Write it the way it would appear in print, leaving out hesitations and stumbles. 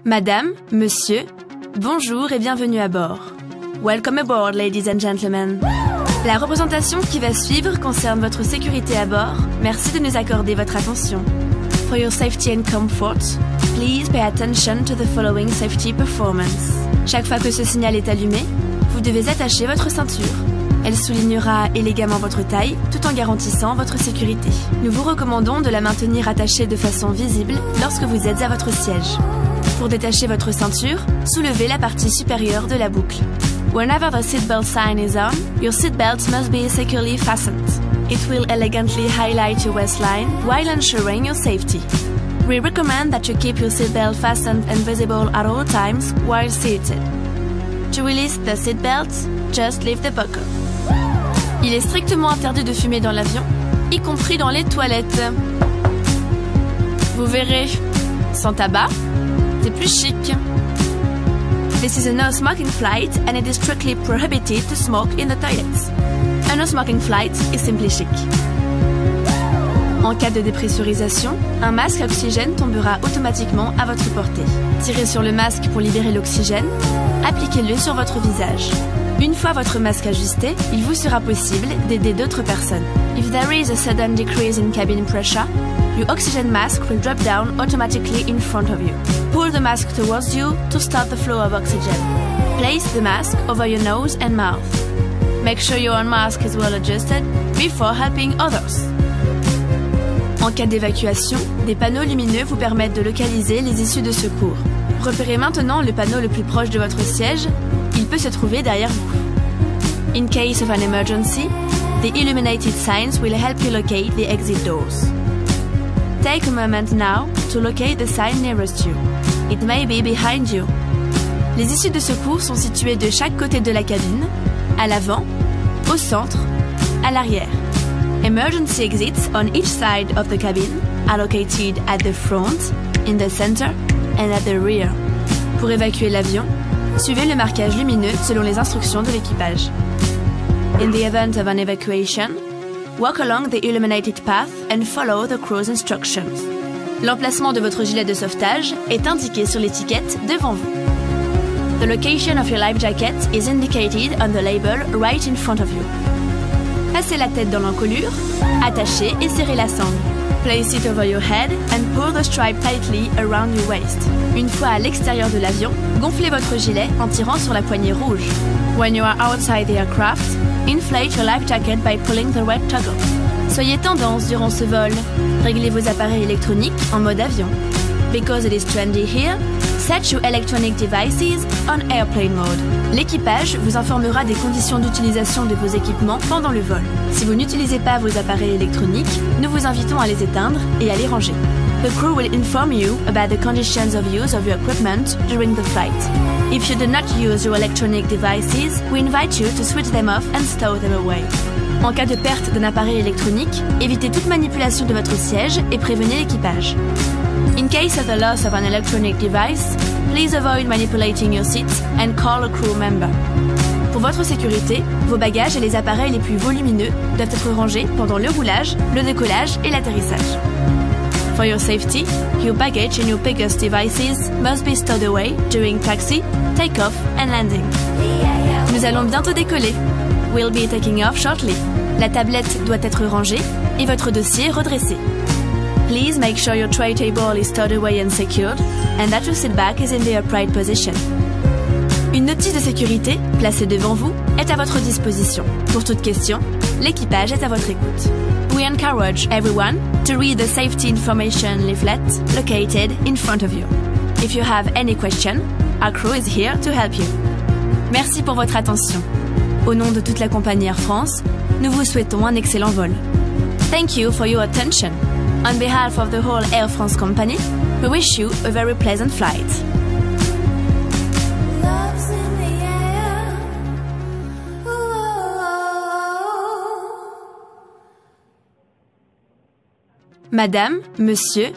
Madame, monsieur, bonjour et bienvenue à bord. Welcome aboard, ladies and gentlemen. La représentation qui va suivre concerne votre sécurité à bord. Merci de nous accorder votre attention. For your safety and comfort, please pay attention to the following safety performance. Chaque fois que ce signal est allumé, vous devez attacher votre ceinture. Elle soulignera élégamment votre taille, tout en garantissant votre sécurité. Nous vous recommandons de la maintenir attachée de façon visible lorsque vous êtes à votre siège. Pour détacher votre ceinture, soulevez la partie supérieure de la boucle. Whenever the seatbelt sign is on, your seatbelt must be securely fastened. It will elegantly highlight your waistline while ensuring your safety. We recommend that you keep your seatbelt fastened and visible at all times while seated. To release the seatbelt, just leave the buckle. Il est strictement interdit de fumer dans l'avion, y compris dans les toilettes. Vous verrez, sans tabac, c'est plus chic. This is a no-smoking flight and it is strictly prohibited to smoke in the toilets. A no-smoking flight is simply chic. En cas de dépressurisation, un masque à oxygène tombera automatiquement à votre portée. Tirez sur le masque pour libérer l'oxygène, appliquez-le sur votre visage. Une fois votre masque ajusté, il vous sera possible d'aider d'autres personnes. If there is a sudden decrease in cabin pressure, your oxygen mask will drop down automatically in front of you. Pull the mask towards you to stop the flow of oxygen. Place the mask over your nose and mouth. Make sure your own mask is well adjusted before helping others. En cas d'évacuation, des panneaux lumineux vous permettent de localiser les issues de secours. Repérez maintenant le panneau le plus proche de votre siège. Il peut se trouver derrière vous. In case of an emergency, the illuminated signs will help you locate the exit doors. Take a moment now to locate the sign nearest you. It may be behind you. Les issues de secours sont situées de chaque côté de la cabine, à l'avant, au centre, à l'arrière. Emergency exits on each side of the cabin are located at the front, in the center, and at the rear. Pour évacuer l'avion, suivez le marquage lumineux selon les instructions de l'équipage. In the event of an evacuation, walk along the illuminated path and follow the crew's instructions. L'emplacement de votre gilet de sauvetage est indiqué sur l'étiquette devant vous. The location of your life jacket is indicated on the label right in front of you. Passez la tête dans l'encolure, attachez et serrez la sangle. Place it over your head and pull the stripe tightly around your waist. Une fois à l'extérieur de l'avion, gonflez votre gilet en tirant sur la poignée rouge. When you are outside the aircraft, inflate your life jacket by pulling the red toggle. Soyez tendance durant ce vol. Réglez vos appareils électroniques en mode avion. Because it is trendy here, set your electronic devices on airplane mode. L'équipage vous informera des conditions d'utilisation de vos équipements pendant le vol. Si vous n'utilisez pas vos appareils électroniques, nous vous invitons à les éteindre et à les ranger. The crew will inform you about the conditions of use of your equipment during the flight. If you do not use your electronic devices, we invite you to switch them off and stow them away. En cas de perte d'un appareil électronique, évitez toute manipulation de votre siège et prévenez l'équipage. In case of the loss of an electronic device, please avoid manipulating your seat and call a crew member. Pour votre sécurité, vos bagages et les appareils les plus volumineux doivent être rangés pendant le roulage, le décollage et l'atterrissage. For your safety, your baggage and your biggest devices must be stowed away during taxi, takeoff and landing. Nous allons bientôt décoller. We'll be taking off shortly. La tablette doit être rangée et votre dossier redressé. Please make sure your tray table is stowed away and secured, and that your seat back is in the upright position. Une notice de sécurité, placée devant vous, est à votre disposition. Pour toute question, l'équipage est à votre écoute. We encourage everyone to read the safety information leaflet located in front of you. If you have any question, our crew is here to help you. Merci pour votre attention. Au nom de toute la compagnie Air France, nous vous souhaitons un excellent vol. Thank you for your attention. On behalf of the whole Air France company, we wish you a very pleasant flight. Madame, monsieur,